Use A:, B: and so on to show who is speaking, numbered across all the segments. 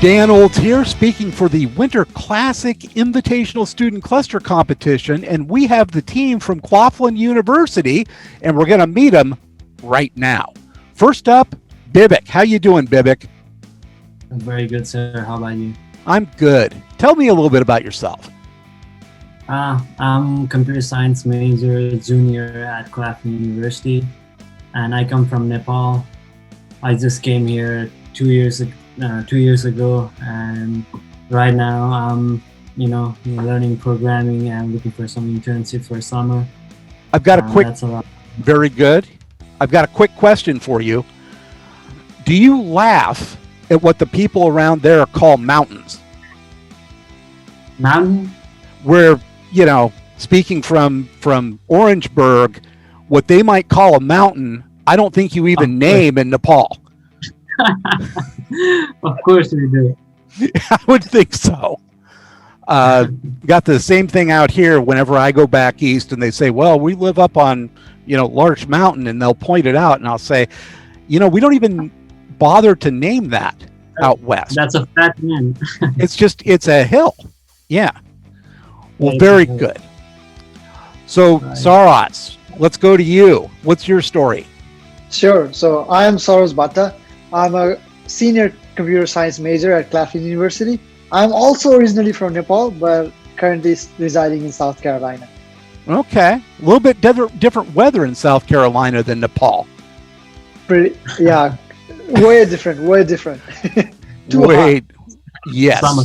A: Dan Olds here, speaking for the Winter Classic Invitational Student Cluster Competition, and we have the team from Claflin University, and we're going to meet them right now. First up, Bibik. How you doing, Bibik?
B: I'm very good, sir. How about you?
A: I'm good. Tell me a little bit about yourself.
B: I'm computer science major, junior at Claflin University, and I come from Nepal. I just came here 2 years ago, and right now I'm, learning programming and looking for some internship for summer.
A: I've got very good. I've got a quick question for you. Do you laugh at what the people around there call mountains?
B: Mountain?
A: Where, speaking from Orangeburg, what they might call a mountain, I don't think you even name in Nepal.
B: Of course we do.
A: I would think so. Got the same thing out here whenever I go back east and they say, well, we live up on, Larch Mountain, and they'll point it out and I'll say, we don't even bother to name that out west.
B: That's a fat man.
A: It's a hill. Yeah. Well, very good. So, Saras, let's go to you. What's your story?
C: Sure. So I am Saras Bhatta. I'm a senior computer science major at Claflin University. I'm also originally from Nepal, but currently residing in South Carolina.
A: Okay. A little bit different weather in South Carolina than Nepal.
C: Yeah. Way different. Hot.
A: Yes.
B: Summer.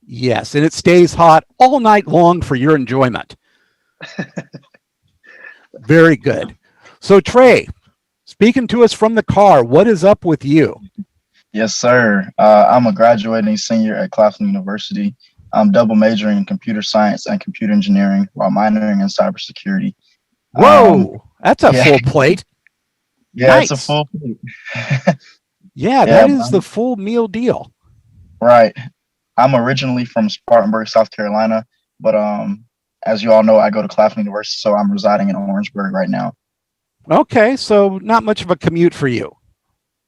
A: Yes. And it stays hot all night long for your enjoyment. Very good. So Trey, speaking to us from the car, what is up with you?
D: Yes, sir. I'm a graduating senior at Claflin University. I'm double majoring in computer science and computer engineering while minoring in cybersecurity.
A: Whoa, that's a full plate.
D: Yeah,
A: nice.
D: It's a full plate.
A: Yeah, that is the full meal deal.
D: Right. I'm originally from Spartanburg, South Carolina, but as you all know, I go to Claflin University, so I'm residing in Orangeburg right now.
A: Okay, so not much of a commute for you.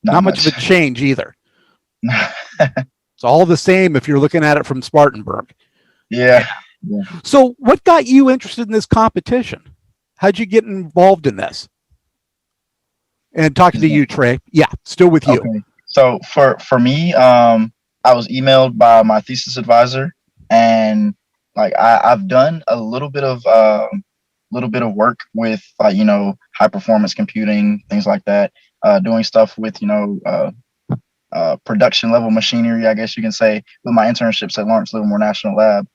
A: Not much of a change either. It's all the same if you're looking at it from Spartanburg.
D: Yeah.
A: So what got you interested in this competition? How'd you get involved in this? And talking to you, Trey. Yeah, still with you.
D: Okay. So for me, I was emailed by my thesis advisor, and I've done a little bit of work with high performance computing, things like that. Doing stuff with production level machinery, I guess you can say, with my internships at Lawrence Livermore National Lab,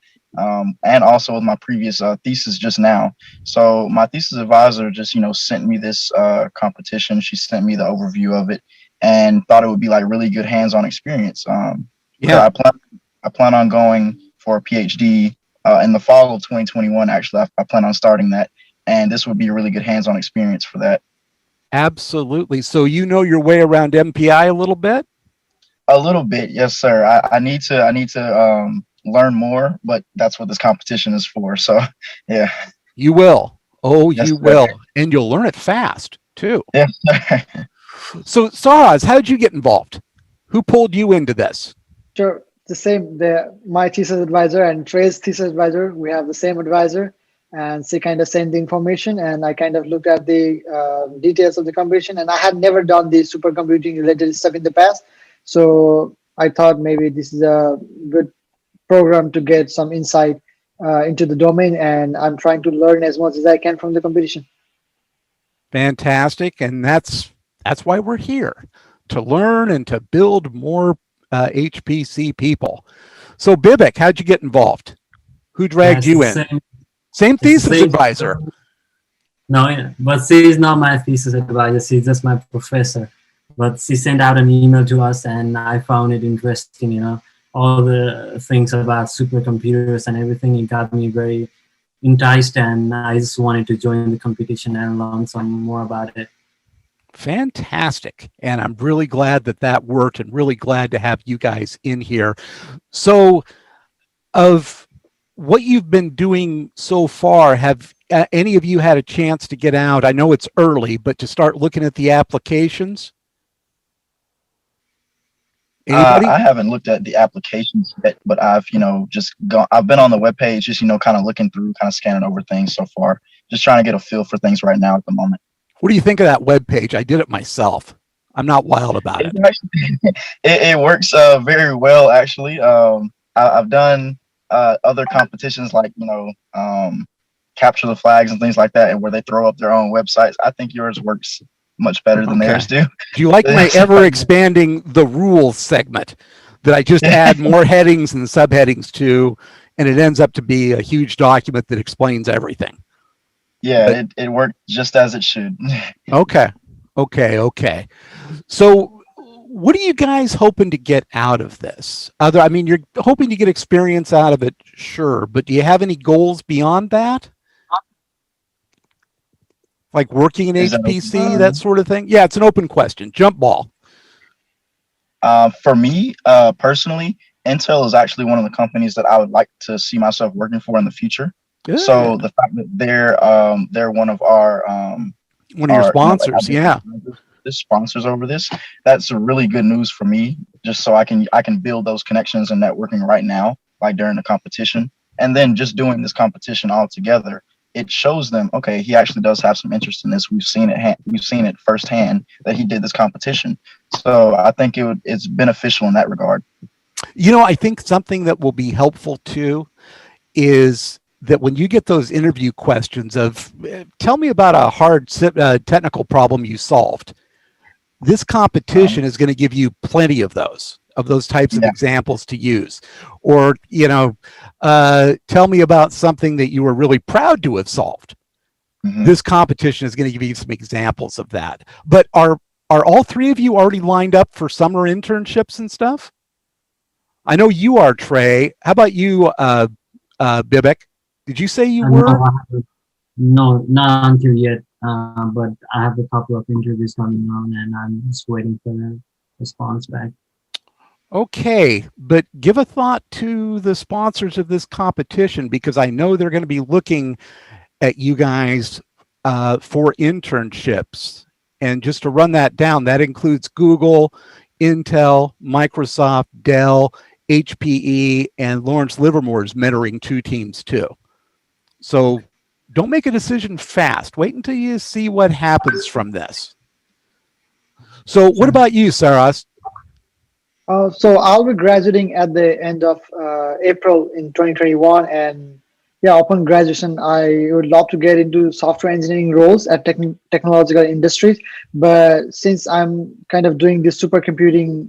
D: and also with my previous thesis just now. So my thesis advisor just sent me this competition. She sent me the overview of it and thought it would be like really good hands-on experience. I plan on going for a PhD in the fall of 2021. Actually, I plan on starting that, and this would be a really good hands-on experience for that.
A: Absolutely. So you know your way around MPI a little bit?
D: A little bit, yes, sir. I need to learn more, but that's what this competition is for. So, yeah.
A: You will. Oh,
D: yes,
A: you
D: sir.
A: will. And you'll learn it fast, too.
D: Yes, sir.
A: So, Saraz, how did you get involved? Who pulled you into this?
C: Sure. The same. My thesis advisor and Trey's thesis advisor, we have the same advisor. And she kind of sent the information, and I kind of looked at the details of the competition, and I had never done the supercomputing related stuff in the past. So I thought maybe this is a good program to get some insight into the domain, and I'm trying to learn as much as I can from the competition.
A: Fantastic. And that's why we're here, to learn and to build more HPC people. So Bibik, how'd you get involved? Who dragged you in? Same thesis advisor.
B: No, but she is not my thesis advisor. She's just my professor. But she sent out an email to us, and I found it interesting. All the things about supercomputers and everything. It got me very enticed, and I just wanted to join the competition and learn some more about it.
A: Fantastic. And I'm really glad that worked, and really glad to have you guys in here. So, of what you've been doing so far, have any of you had a chance to get out? I know it's early, but to start looking at the applications? Anybody?
D: I haven't looked at the applications yet, but I've, just gone. I've been on the webpage, just kind of looking through, kind of scanning over things so far. Just trying to get a feel for things right now at the moment.
A: What do you think of that web page? I did it myself. I'm not wild about it.
D: It actually, it works very well, actually. I've done other competitions like capture the flags and things like that, and where they throw up their own websites. I think yours works much better than theirs do.
A: Do you like my ever expanding the rules segment that I just add more headings and subheadings to, and it ends up to be a huge document that explains everything?
D: Yeah, it worked just as it should.
A: Okay. So what are you guys hoping to get out of this? You're hoping to get experience out of it, sure, but do you have any goals beyond that? Like working in HPC, that sort of thing? Yeah, it's an open question. Jump ball.
D: For me, personally, Intel is actually one of the companies that I would like to see myself working for in the future. Good. So the fact that they're one of our
A: one of your sponsors,
D: the sponsors over this, that's really good news for me. Just so I can build those connections and networking right now, like during the competition, and then just doing this competition all together. It shows them, okay, he actually does have some interest in this. We've seen it firsthand that he did this competition. So I think it's beneficial in that regard.
A: I think something that will be helpful too is that when you get those interview questions of, tell me about a hard technical problem you solved, this competition is going to give you plenty of those types of examples to use. Or, tell me about something that you were really proud to have solved. Mm-hmm. This competition is going to give you some examples of that. But are all three of you already lined up for summer internships and stuff? I know you are, Trey. How about you, Bibek? Did you say you were?
B: No, not until yet. But I have a couple of interviews coming on, and I'm just waiting for the response back.
A: Okay, but give a thought to the sponsors of this competition, because I know they're going to be looking at you guys for internships. And just to run that down, that includes Google, Intel, Microsoft, Dell, HPE, and Lawrence Livermore is mentoring 2 teams too. So don't make a decision fast. Wait until you see what happens from this. So what about you, Saras?
C: So I'll be graduating at the end of April in 2021, and upon graduation, I would love to get into software engineering roles at technological industries. But since I'm kind of doing this supercomputing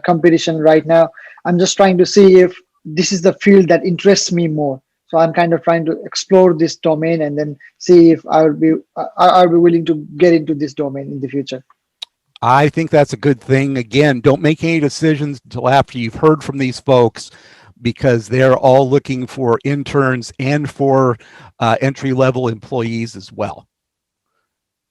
C: competition right now, I'm just trying to see if this is the field that interests me more. So I'm kind of trying to explore this domain and then see if I'll be willing to get into this domain in the future.
A: I think that's a good thing. Again, don't make any decisions until after you've heard from these folks, because they're all looking for interns and for entry-level employees as well.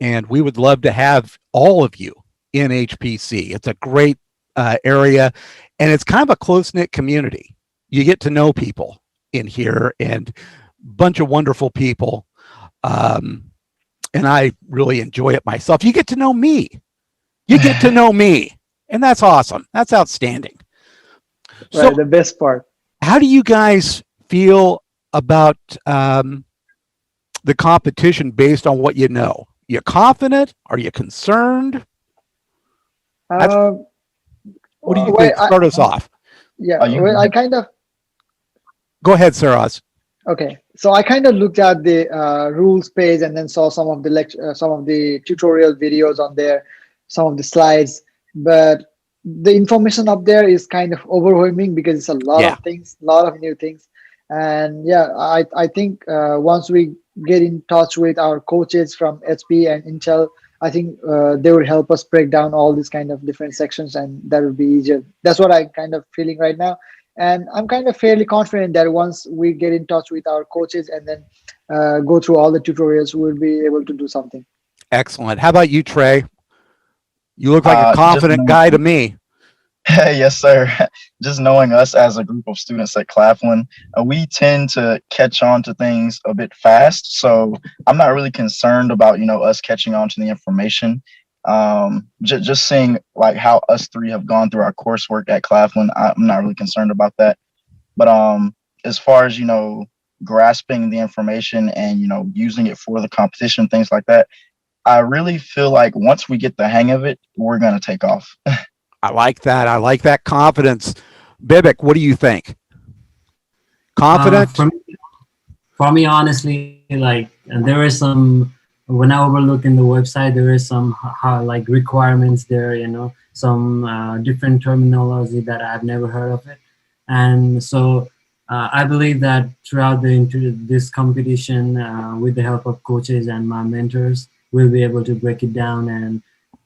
A: And we would love to have all of you in HPC. It's a great area, and it's kind of a close-knit community. You get to know people in here, and a bunch of wonderful people. And I really enjoy it myself. You get to know me. You get to know me, and that's awesome. That's outstanding.
C: Right, so the best part.
A: How do you guys feel about the competition based on what you know? You confident? Are you concerned? What do you think? Start us off.
C: Yeah, I kind of.
A: Go ahead, Saras.
C: Okay, so I kind of looked at the rules page and then saw some of the tutorial videos on there, some of the slides, but the information up there is kind of overwhelming because it's a lot of things, a lot of new things. And I think once we get in touch with our coaches from HP and Intel, I think they will help us break down all these kind of different sections, and that would be easier. That's what I'm kind of feeling right now. And I'm kind of fairly confident that once we get in touch with our coaches and then go through all the tutorials, we'll be able to do something.
A: Excellent. How about you, Trey? You look like a confident guy to me.
D: Yes, sir. Just knowing us as a group of students at Claflin, we tend to catch on to things a bit fast. So I'm not really concerned about, us catching on to the information. Just seeing like how us three have gone through our coursework at Claflin, I'm not really concerned about that. But as far as grasping the information and using it for the competition, things like that, I really feel like once we get the hang of it, we're gonna take off.
A: I like that. I like that confidence. Bibik, what do you think? Confident?
B: For me, honestly, like there is some, when I overlook in the website, there is some like requirements there, some different terminology that I've never heard of it. And so I believe that throughout this competition, with the help of coaches and my mentors, we'll be able to break it down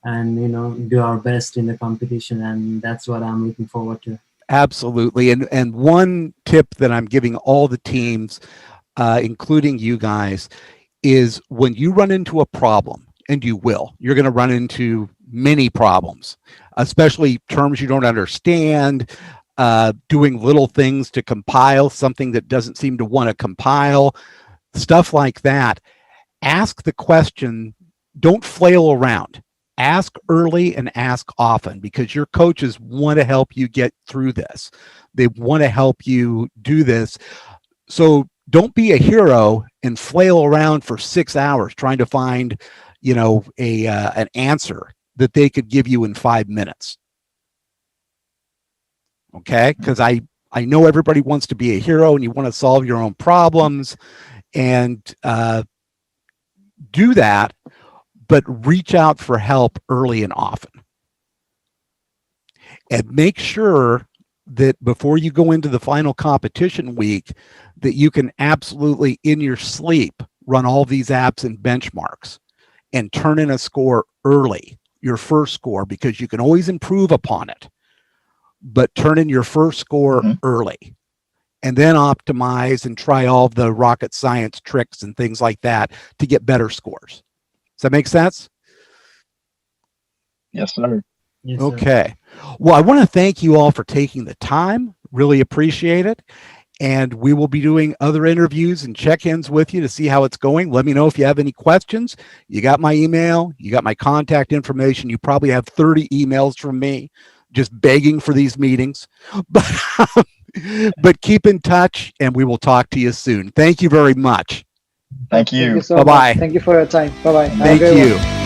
B: and do our best in the competition. And that's what I'm looking forward to.
A: Absolutely. And one tip that I'm giving all the teams, including you guys, is when you run into a problem, and you're going to run into many problems, especially terms you don't understand, doing little things to compile something that doesn't seem to want to compile, stuff like that. Ask the question, don't flail around. Ask early and ask often, because your coaches want to help you get through this. They want to help you do this. So don't be a hero and flail around for 6 hours trying to find, an answer that they could give you in 5 minutes. Okay? Because I know everybody wants to be a hero and you want to solve your own problems and do that, but reach out for help early and often. And make sure that before you go into the final competition week, that you can absolutely in your sleep run all these apps and benchmarks and turn in a score early, your first score, because you can always improve upon it, but turn in your first score early and then optimize and try all the rocket science tricks and things like that to get better scores. Does that make sense?
D: Yes, sir.
B: Yes, sir.
A: Okay. Well, I want to thank you all for taking the time. Really appreciate it. And we will be doing other interviews and check-ins with you to see how it's going. Let me know if you have any questions. You got my email. You got my contact information. You probably have 30 emails from me just begging for these meetings. But keep in touch, and we will talk to you soon. Thank you very much.
D: Thank you.
C: Thank you so
A: Bye-bye.
C: much. Thank you for your time. Bye-bye.
A: Thank you.